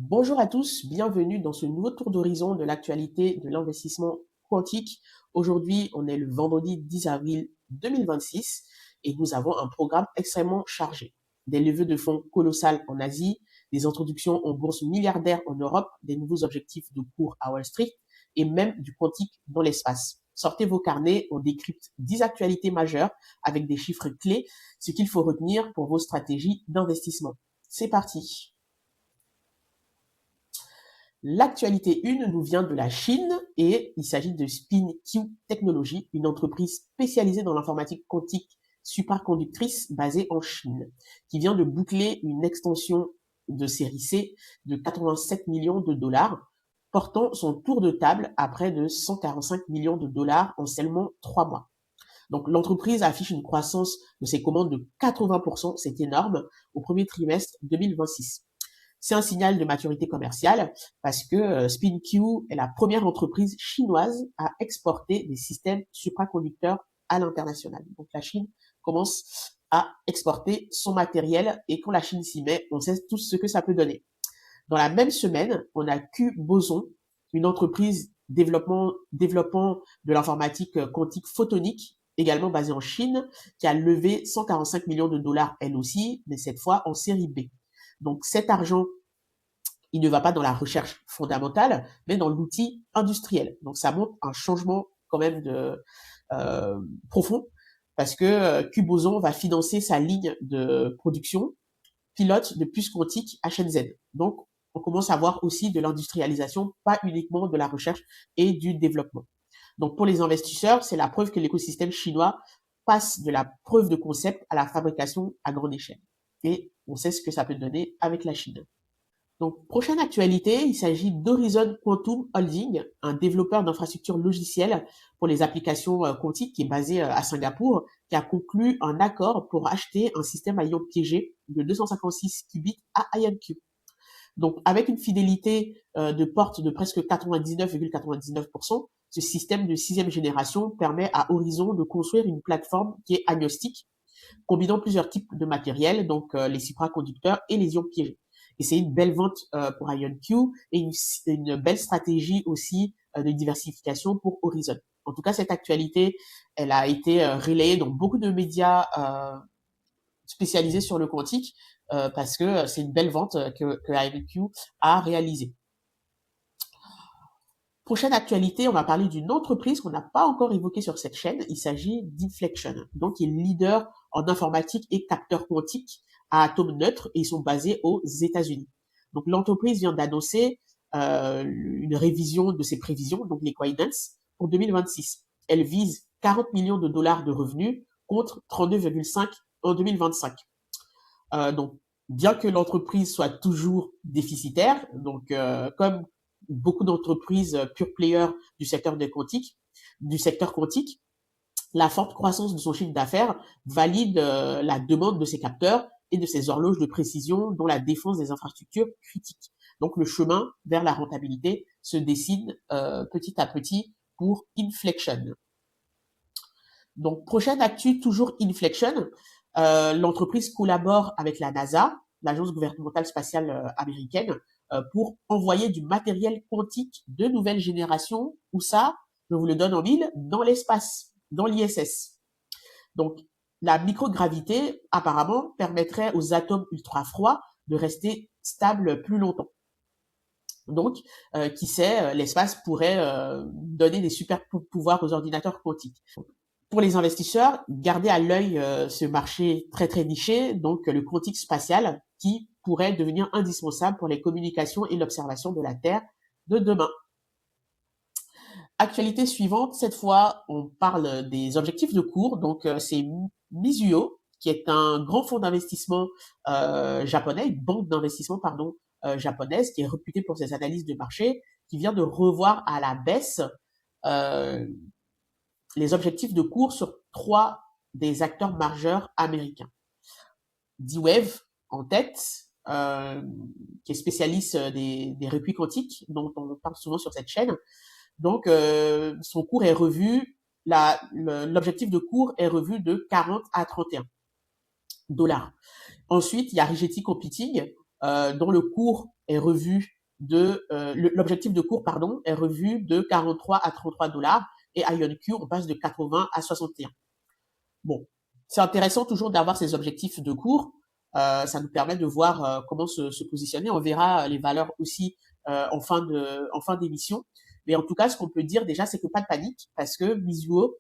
Bonjour à tous, bienvenue dans ce nouveau tour d'horizon de l'actualité de l'investissement quantique. Aujourd'hui, on est le vendredi 10 avril 2026 et nous avons un programme extrêmement chargé. Des levées de fonds colossales en Asie, des introductions en bourse milliardaires en Europe, des nouveaux objectifs de cours à Wall Street et même du quantique dans l'espace. Sortez vos carnets, on décrypte 10 actualités majeures avec des chiffres clés, ce qu'il faut retenir pour vos stratégies d'investissement. C'est parti. L'actualité 1 nous vient de la Chine et il s'agit de SpinQ Technology, une entreprise spécialisée dans l'informatique quantique superconductrice basée en Chine, qui vient de boucler une extension de série C de 87 millions de dollars, portant son tour de table à près de 145 millions de dollars en seulement 3 mois. Donc l'entreprise affiche une croissance de ses commandes de 80%, c'est énorme, au premier trimestre 2026. C'est un signal de maturité commerciale parce que SpinQ est la première entreprise chinoise à exporter des systèmes supraconducteurs à l'international. Donc la Chine commence à exporter son matériel et quand la Chine s'y met, on sait tous ce que ça peut donner. Dans la même semaine, on a QBoson, une entreprise développant de l'informatique quantique photonique, également basée en Chine, qui a levé 145 millions de dollars elle aussi, mais cette fois en série B. Donc cet argent, il ne va pas dans la recherche fondamentale, mais dans l'outil industriel. Donc ça montre un changement quand même profond, parce que QBoson va financer sa ligne de production pilote de puces quantiques à Shenzhen. Donc on commence à voir aussi de l'industrialisation, pas uniquement de la recherche et du développement. Donc pour les investisseurs, c'est la preuve que l'écosystème chinois passe de la preuve de concept à la fabrication à grande échelle. Et on sait ce que ça peut donner avec la Chine. Donc, prochaine actualité, il s'agit d'Horizon Quantum Holding, un développeur d'infrastructures logicielles pour les applications quantiques qui est basé à Singapour, qui a conclu un accord pour acheter un système à ion piégé de 256 qubits à IonQ. Donc, avec une fidélité de porte de presque 99,99%, ce système de sixième génération permet à Horizon de construire une plateforme qui est agnostique, combinant plusieurs types de matériel, donc les supraconducteurs et les ions piégés. Et c'est une belle vente pour IonQ et une belle stratégie aussi de diversification pour Horizon. En tout cas, cette actualité, elle a été relayée dans beaucoup de médias spécialisés sur le quantique parce que c'est une belle vente que IonQ a réalisée. Prochaine actualité, on va parler d'une entreprise qu'on n'a pas encore évoquée sur cette chaîne. Il s'agit d'Inflection, donc il est leader en informatique et capteurs quantiques à atomes neutres et ils sont basés aux États-Unis. Donc l'entreprise vient d'annoncer une révision de ses prévisions, donc les guidance, pour 2026. Elle vise 40 millions de dollars de revenus contre 32,5 en 2025. Donc bien que l'entreprise soit toujours déficitaire, donc comme beaucoup d'entreprises pure players du secteur quantique, la forte croissance de son chiffre d'affaires valide la demande de ses capteurs et de ses horloges de précision dont la défense des infrastructures critiques. Donc le chemin vers la rentabilité se dessine petit à petit pour Inflection. Donc prochaine actu, toujours Inflection, l'entreprise collabore avec la NASA, l'agence gouvernementale spatiale américaine, pour envoyer du matériel quantique de nouvelle génération, où ça, je vous le donne en mille, dans l'espace, dans l'ISS. Donc, la microgravité, apparemment, permettrait aux atomes ultra froids de rester stables plus longtemps. Donc, qui sait, l'espace pourrait donner des super pouvoirs aux ordinateurs quantiques. Pour les investisseurs, gardez à l'œil ce marché très très niché, donc le quantique spatial, qui pourrait devenir indispensable pour les communications et l'observation de la Terre de demain. Actualité suivante, cette fois, on parle des objectifs de cours. Donc, c'est Mizuho, qui est un grand fonds d'investissement japonais, une banque d'investissement, pardon, japonaise, qui est réputée pour ses analyses de marché, qui vient de revoir à la baisse euh, les objectifs de cours sur 3 des acteurs majeurs américains. D-Wave en tête, qui est spécialiste des repuits quantiques, dont on parle souvent sur cette chaîne. Donc, son cours est revu, l'objectif de cours est revu de 40 à 31 dollars. Ensuite, il y a Rigetti Computing, dont le cours est revu l'objectif de cours, pardon, est revu de 43 à 33 dollars et IonQ, on passe de 80 à 61. Bon, c'est intéressant toujours d'avoir ces objectifs de cours. Ça nous permet de voir comment se positionner. On verra les valeurs aussi en fin d'émission. Mais en tout cas, ce qu'on peut dire déjà, c'est que pas de panique parce que Mizuho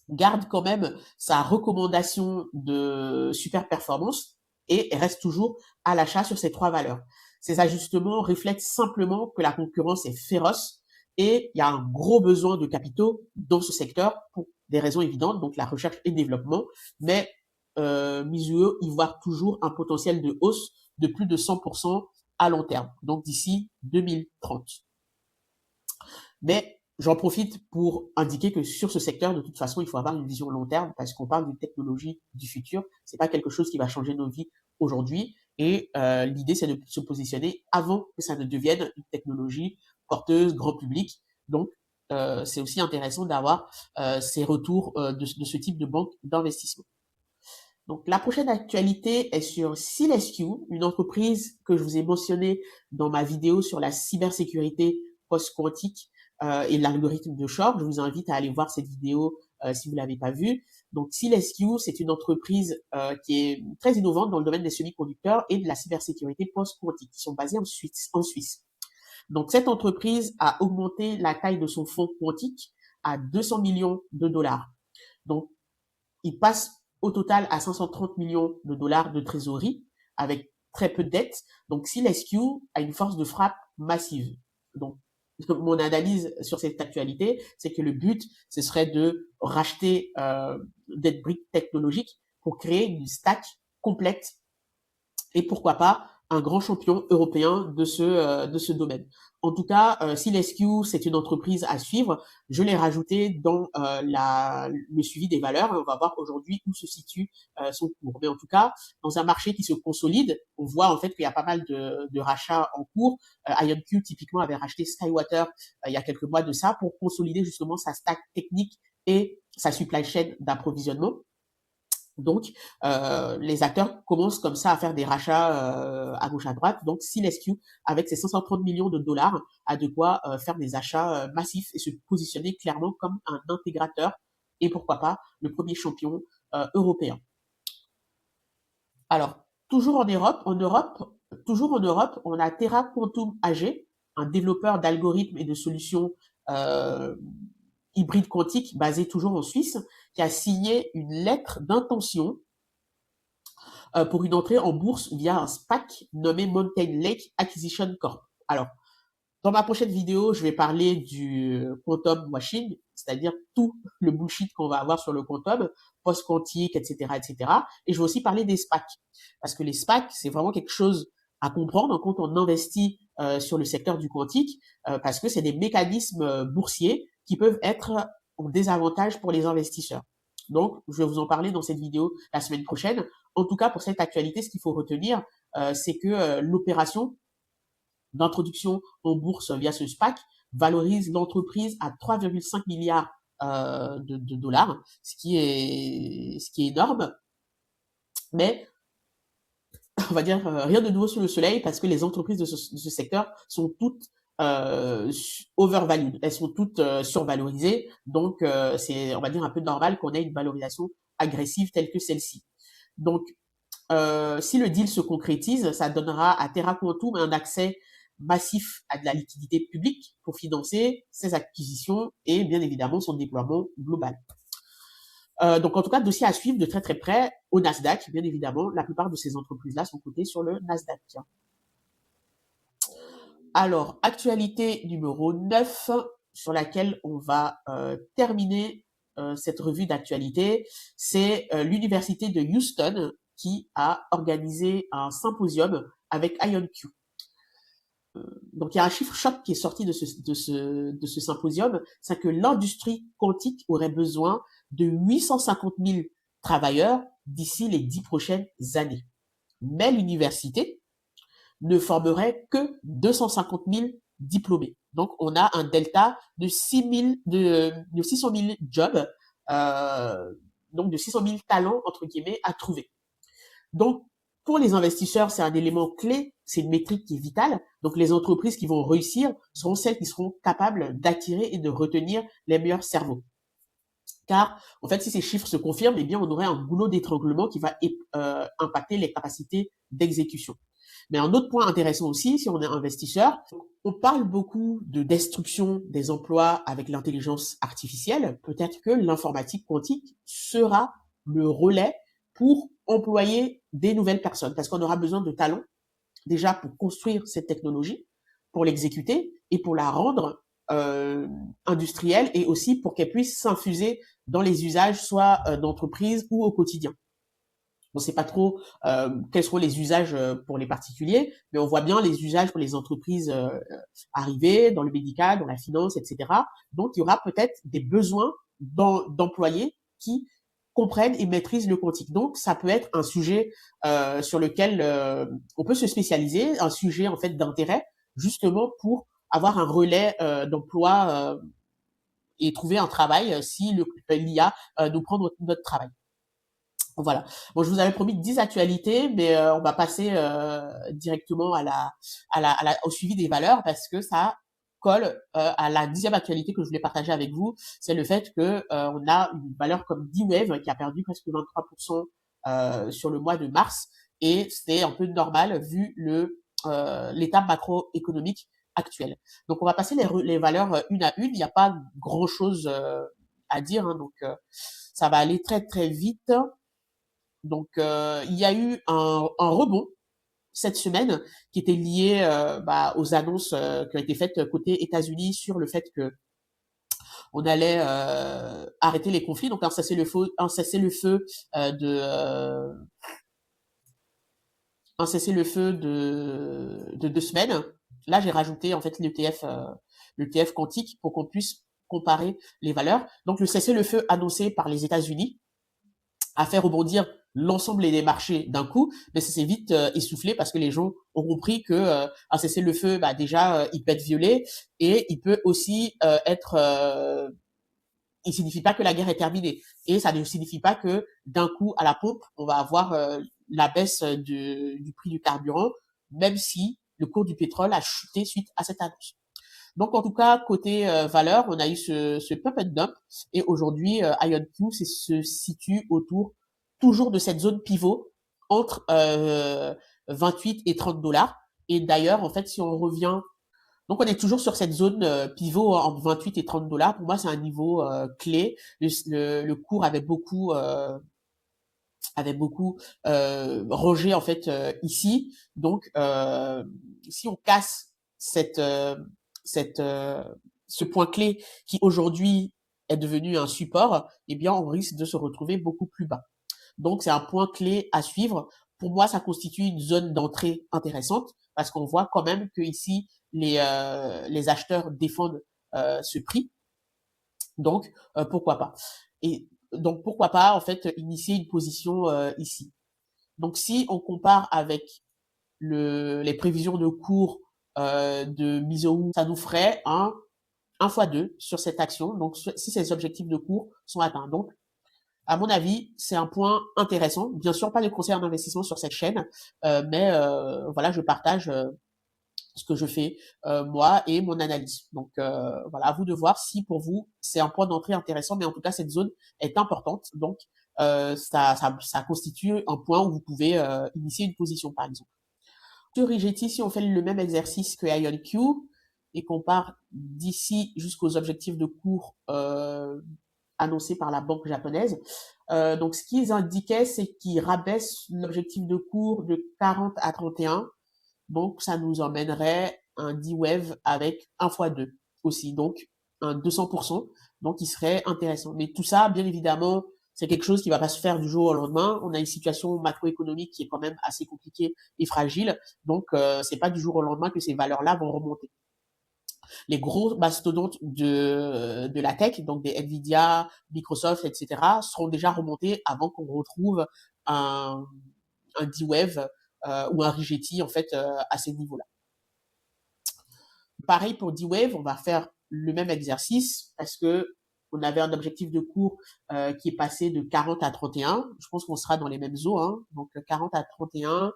garde quand même sa recommandation de super performance et reste toujours à l'achat sur ces trois valeurs. Ces ajustements reflètent simplement que la concurrence est féroce et il y a un gros besoin de capitaux dans ce secteur pour des raisons évidentes, donc la recherche et développement, mais Mizuho y voit toujours un potentiel de hausse de plus de 100% à long terme, donc d'ici 2030. Mais j'en profite pour indiquer que sur ce secteur, de toute façon, il faut avoir une vision long terme parce qu'on parle d'une technologie du futur. C'est pas quelque chose qui va changer nos vies aujourd'hui. Et l'idée, c'est de se positionner avant que ça ne devienne une technologie porteuse, grand public. Donc, c'est aussi intéressant d'avoir ces retours de ce type de banque d'investissement. Donc, la prochaine actualité est sur SealSQ, une entreprise que je vous ai mentionnée dans ma vidéo sur la cybersécurité post-quantique et l'algorithme de Shor. Je vous invite à aller voir cette vidéo si vous l'avez pas vue. Donc, SealSQ, c'est une entreprise qui est très innovante dans le domaine des semi-conducteurs et de la cybersécurité post-quantique, qui sont basés en Suisse. Donc, cette entreprise a augmenté la taille de son fonds quantique à 200 millions de dollars. Donc, il passe au total à 530 millions de dollars de trésorerie avec très peu de dettes. Donc, SealSQ a une force de frappe massive. Donc, mon analyse sur cette actualité, c'est que le but, ce serait de racheter des briques technologiques pour créer une stack complète et pourquoi pas un grand champion européen de ce domaine. En tout cas, SealSQ, c'est une entreprise à suivre. Je l'ai rajouté dans le suivi des valeurs. On va voir aujourd'hui où se situe son cours. Mais en tout cas, dans un marché qui se consolide, on voit en fait qu'il y a pas mal de rachats en cours. IonQ, typiquement, avait racheté Skywater il y a quelques mois de ça pour consolider justement sa stack technique et sa supply chain d'approvisionnement. Donc, les acteurs commencent comme ça à faire des rachats à gauche à droite. Donc, SealSQ, avec ses 530 millions de dollars, a de quoi faire des achats massifs et se positionner clairement comme un intégrateur et pourquoi pas le premier champion européen. Alors, toujours en Europe, on a Terra Quantum AG, un développeur d'algorithmes et de solutions hybride quantique basé toujours en Suisse, qui a signé une lettre d'intention pour une entrée en bourse via un SPAC nommé Mountain Lake Acquisition Corp. Alors, dans ma prochaine vidéo, je vais parler du quantum washing, c'est-à-dire tout le bullshit qu'on va avoir sur le quantum, post-quantique, etc., etc. Et je vais aussi parler des SPAC, parce que les SPAC, c'est vraiment quelque chose à comprendre quand on investit sur le secteur du quantique, parce que c'est des mécanismes boursiers qui peuvent être en désavantage pour les investisseurs. Donc, je vais vous en parler dans cette vidéo la semaine prochaine. En tout cas, pour cette actualité, ce qu'il faut retenir, c'est que l'opération d'introduction en bourse via ce SPAC valorise l'entreprise à 3,5 milliards de dollars, ce qui est énorme. Mais on va dire rien de nouveau sous le soleil parce que les entreprises de ce secteur sont toutes overvalued, elles sont toutes survalorisées, donc c'est, on va dire, un peu normal qu'on ait une valorisation agressive telle que celle-ci. Donc, si le deal se concrétise, ça donnera à Terra Quantum un accès massif à de la liquidité publique pour financer ses acquisitions et bien évidemment son déploiement global. Donc en tout cas, dossier à suivre de très très près au Nasdaq, bien évidemment. La plupart de ces entreprises-là sont cotées sur le Nasdaq. Alors, actualité numéro 9, sur laquelle on va terminer cette revue d'actualité, c'est l'université de Houston qui a organisé un symposium avec IonQ. Donc il y a un chiffre choc qui est sorti de ce symposium, c'est que l'industrie quantique aurait besoin de 850 000 travailleurs d'ici les 10 prochaines années. Mais l'université ne formerait que 250 000 diplômés. Donc on a un delta de 600 000 jobs, donc de 600 000 talents entre guillemets à trouver. Donc Pour les investisseurs, c'est un élément clé, c'est une métrique qui est vitale. Donc, les entreprises qui vont réussir seront celles qui seront capables d'attirer et de retenir les meilleurs cerveaux. Car, en fait, si ces chiffres se confirment, eh bien, on aurait un goulot d'étranglement qui va impacter les capacités d'exécution. Mais un autre point intéressant aussi, si on est investisseur, on parle beaucoup de destruction des emplois avec l'intelligence artificielle. Peut-être que l'informatique quantique sera le relais pour employer des nouvelles personnes, parce qu'on aura besoin de talents déjà pour construire cette technologie, pour l'exécuter et pour la rendre industrielle, et aussi pour qu'elle puisse s'infuser dans les usages, soit d'entreprise ou au quotidien. On ne sait pas trop quels seront les usages pour les particuliers, mais on voit bien les usages pour les entreprises arriver dans le médical, dans la finance, etc. Donc, il y aura peut-être des besoins d'employés qui comprennent et maîtrisent le quantique. Donc, ça peut être un sujet sur lequel on peut se spécialiser, un sujet en fait d'intérêt, justement pour avoir un relais d'emploi et trouver un travail si l'IA nous prend notre travail. Voilà. Bon, je vous avais promis 10 actualités, mais on va passer directement au suivi des valeurs, parce que ça colle à la 10e actualité que je voulais partager avec vous. C'est le fait que on a une valeur comme D-Wave qui a perdu presque 23% sur le mois de mars, et c'est un peu normal vu l'état macroéconomique actuel. Donc on va passer les valeurs une à une. Il n'y a pas grand chose à dire, hein, donc ça va aller très très vite. Donc, il y a eu un rebond cette semaine qui était lié aux annonces qui ont été faites côté États-Unis sur le fait que on allait arrêter les conflits. Donc, un cessez-le-feu de 2 semaines. Là, j'ai rajouté en fait l'ETF quantique pour qu'on puisse comparer les valeurs. Donc, le cessez-le-feu annoncé par les États-Unis a fait rebondir l'ensemble des marchés d'un coup, mais ça s'est vite essoufflé parce que les gens ont compris que un cessez-le-feu, déjà, il peut être violé, et il peut aussi il signifie pas que la guerre est terminée, et ça ne signifie pas que d'un coup à la pompe on va avoir la baisse du prix du carburant, même si le cours du pétrole a chuté suite à cette annonce. Donc en tout cas, côté valeur, on a eu ce pump and dump, et aujourd'hui IonQ se situe autour toujours de cette zone pivot entre 28 et 30 dollars. Et d'ailleurs, en fait, si on revient, donc on est toujours sur cette zone pivot entre 28 et 30 dollars. Pour moi, c'est un niveau clé. Le cours avait beaucoup rangé en fait ici. Donc si on casse ce point clé qui aujourd'hui est devenu un support, eh bien on risque de se retrouver beaucoup plus bas. Donc c'est un point clé à suivre. Pour moi, ça constitue une zone d'entrée intéressante, parce qu'on voit quand même que ici les acheteurs défendent ce prix. Donc pourquoi pas. Et donc pourquoi pas en fait initier une position ici. Donc si on compare avec les prévisions de cours de Mizuho, ça nous ferait un x2 sur cette action. Donc si ces objectifs de cours sont atteints. Donc à mon avis, c'est un point intéressant. Bien sûr, pas de conseils en investissement sur cette chaîne, mais voilà, je partage ce que je fais moi et mon analyse. Donc voilà, à vous de voir si pour vous c'est un point d'entrée intéressant, mais en tout cas cette zone est importante. Donc ça constitue un point où vous pouvez initier une position, par exemple. Sur Rigetti, si on fait le même exercice que IonQ et qu'on part d'ici jusqu'aux objectifs de cours annoncés par la banque japonaise, donc ce qu'ils indiquaient, c'est qu'ils rabaissent l'objectif de cours de 40 à 31. Donc ça nous emmènerait un D-Wave avec 1x2 aussi, donc un 200%. Donc il serait intéressant. Mais tout ça, bien évidemment, c'est quelque chose qui va pas se faire du jour au lendemain. On a une situation macroéconomique qui est quand même assez compliquée et fragile. Donc c'est pas du jour au lendemain que ces valeurs-là vont remonter. Les gros mastodontes de la tech, donc des Nvidia, Microsoft, etc., seront déjà remontés avant qu'on retrouve un D-Wave ou un Rigetti en fait à ces niveaux-là. Pareil pour D-Wave, on va faire le même exercice, parce que on avait un objectif de cours qui est passé de 40 à 31. Je pense qu'on sera dans les mêmes eaux, hein. Donc 40 à 31,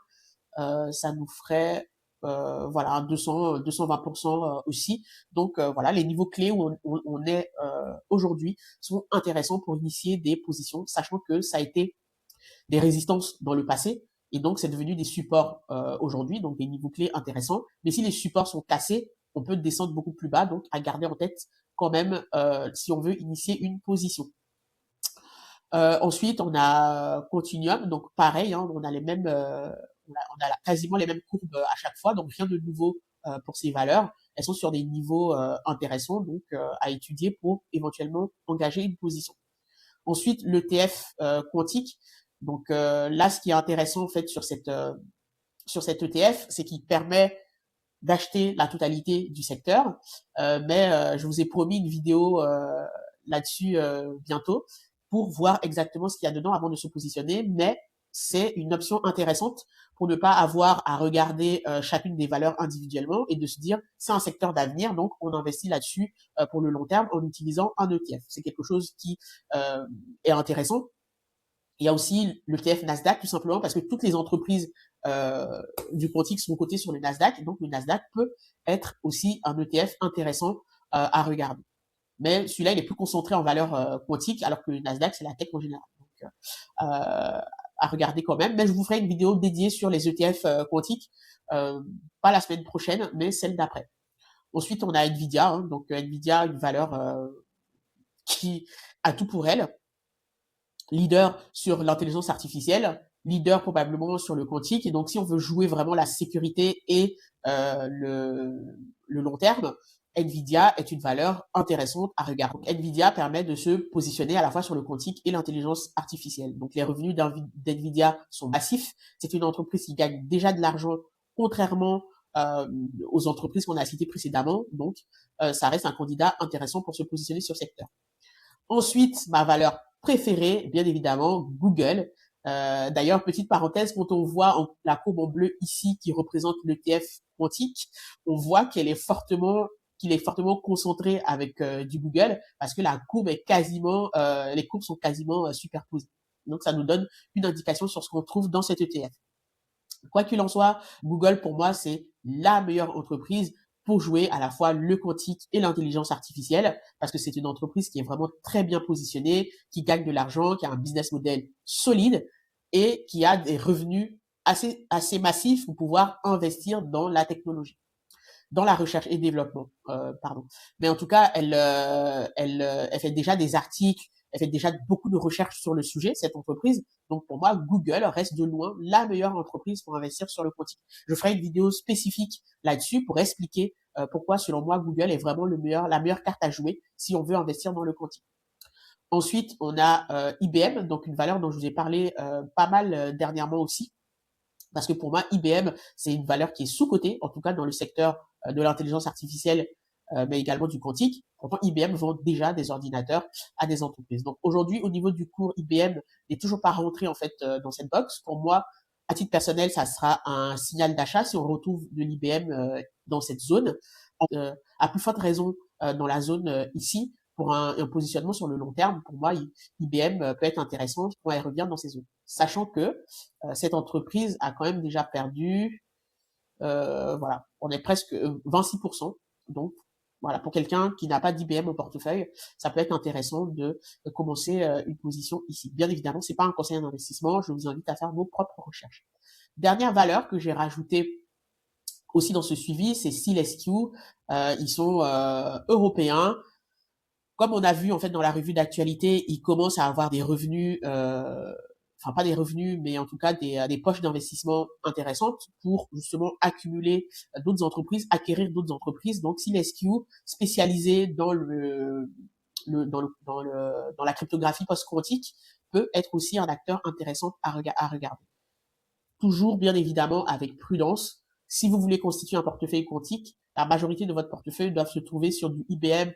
ça nous ferait voilà 220% aussi. Donc voilà, les niveaux clés où on est aujourd'hui sont intéressants pour initier des positions, sachant que ça a été des résistances dans le passé. Et donc, c'est devenu des supports aujourd'hui, donc des niveaux clés intéressants. Mais si les supports sont cassés, on peut descendre beaucoup plus bas, donc à garder en tête quand même si on veut initier une position. Ensuite, on a Continuum, donc pareil, hein, on a les mêmes, on a quasiment les mêmes courbes à chaque fois, donc rien de nouveau pour ces valeurs. Elles sont sur des niveaux intéressants, donc à étudier pour éventuellement engager une position. Ensuite, l'ETF quantique. Donc là, ce qui est intéressant en fait sur cet ETF, c'est qu'il permet d'acheter la totalité du secteur. Mais je vous ai promis une vidéo là-dessus bientôt pour voir exactement ce qu'il y a dedans avant de se positionner. Mais c'est une option intéressante pour ne pas avoir à regarder chacune des valeurs individuellement et de se dire c'est un secteur d'avenir, donc on investit là-dessus pour le long terme en utilisant un ETF. C'est quelque chose qui est intéressant. Il y a aussi le l'ETF Nasdaq, tout simplement parce que toutes les entreprises du quantique sont cotées sur le Nasdaq, et donc le Nasdaq peut être aussi un ETF intéressant à regarder. Mais celui-là, il est plus concentré en valeur quantique, alors que le Nasdaq, c'est la tech en général. Donc, à regarder quand même. Mais je vous ferai une vidéo dédiée sur les ETF quantiques, pas la semaine prochaine, mais celle d'après. Ensuite, on a Nvidia, hein, donc Nvidia, une valeur qui a tout pour elle, leader sur l'intelligence artificielle, leader probablement sur le quantique. Et donc, si on veut jouer vraiment la sécurité et le long terme, Nvidia est une valeur intéressante à regarder. Donc, Nvidia permet de se positionner à la fois sur le quantique et l'intelligence artificielle. Donc, les revenus d'Nvidia sont massifs. C'est une entreprise qui gagne déjà de l'argent, contrairement aux entreprises qu'on a citées précédemment. Donc, ça reste un candidat intéressant pour se positionner sur ce secteur. Ensuite, ma valeur préférée, bien évidemment, Google. D'ailleurs, petite parenthèse, quand on voit la courbe en bleu ici qui représente l'ETF quantique, on voit qu'il est fortement concentré avec du Google parce que la courbe est quasiment, les courbes sont quasiment superposées. Donc, ça nous donne une indication sur ce qu'on trouve dans cet ETF. Quoi qu'il en soit, Google, pour moi, c'est la meilleure entreprise pour jouer à la fois le quantique et l'intelligence artificielle, parce que c'est une entreprise qui est vraiment très bien positionnée, qui gagne de l'argent, qui a un business model solide et qui a des revenus assez massifs pour pouvoir investir dans la technologie, dans la recherche et développement, pardon. Mais en tout cas, elle fait déjà des articles, elle fait déjà beaucoup de recherches sur le sujet, cette entreprise. Donc pour moi, Google reste de loin la meilleure entreprise pour investir sur le quantique. Je ferai une vidéo spécifique là-dessus pour expliquer pourquoi, selon moi, Google est vraiment la meilleure carte à jouer si on veut investir dans le quantique. Ensuite, on a IBM, donc une valeur dont je vous ai parlé pas mal dernièrement aussi, parce que pour moi, IBM, c'est une valeur qui est sous-cotée, en tout cas dans le secteur de l'intelligence artificielle, mais également du quantique. Pourtant, IBM vend déjà des ordinateurs à des entreprises. Donc aujourd'hui, au niveau du cours, IBM n'est toujours pas rentré en fait dans cette box. Pour moi, à titre personnel, ça sera un signal d'achat si on retrouve de l'IBM dans cette zone. À plus forte raison dans la zone ici, pour un positionnement sur le long terme, pour moi, IBM peut être intéressant quand elle revient dans ces zones. Sachant que cette entreprise a quand même déjà perdu, voilà, on est presque 26%. Donc, voilà, pour quelqu'un qui n'a pas d'IBM au portefeuille, ça peut être intéressant de commencer une position ici. Bien évidemment, c'est pas un conseil d'investissement, je vous invite à faire vos propres recherches. Dernière valeur que j'ai rajoutée aussi dans ce suivi, c'est SEALSQ. Ils sont européens. Comme on a vu en fait dans la revue d'actualité, ils commencent à avoir des revenus, enfin pas des revenus, mais en tout cas des poches d'investissement intéressantes pour justement accumuler d'autres entreprises, acquérir d'autres entreprises. Donc SEALSQ, spécialisé dans dans la cryptographie post-quantique, peut être aussi un acteur intéressant à regarder. Toujours bien évidemment avec prudence. Si vous voulez constituer un portefeuille quantique, la majorité de votre portefeuille doit se trouver sur du IBM,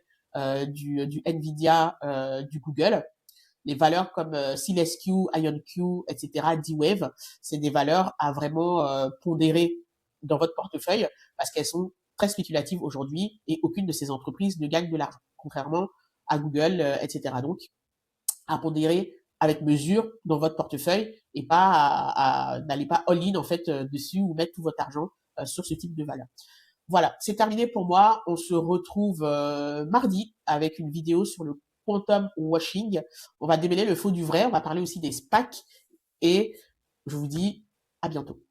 du Nvidia, du Google. Les valeurs comme SEALSQ, IonQ, etc., D-Wave, c'est des valeurs à vraiment pondérer dans votre portefeuille parce qu'elles sont très spéculatives aujourd'hui et aucune de ces entreprises ne gagne de l'argent, contrairement à Google, etc. Donc, à pondérer avec mesure dans votre portefeuille et pas n'allez pas all-in en fait dessus ou mettre tout votre argent sur ce type de valeur. Voilà, c'est terminé pour moi. On se retrouve mardi avec une vidéo sur le quantum washing. On va démêler le faux du vrai. On va parler aussi des SPAC et je vous dis à bientôt.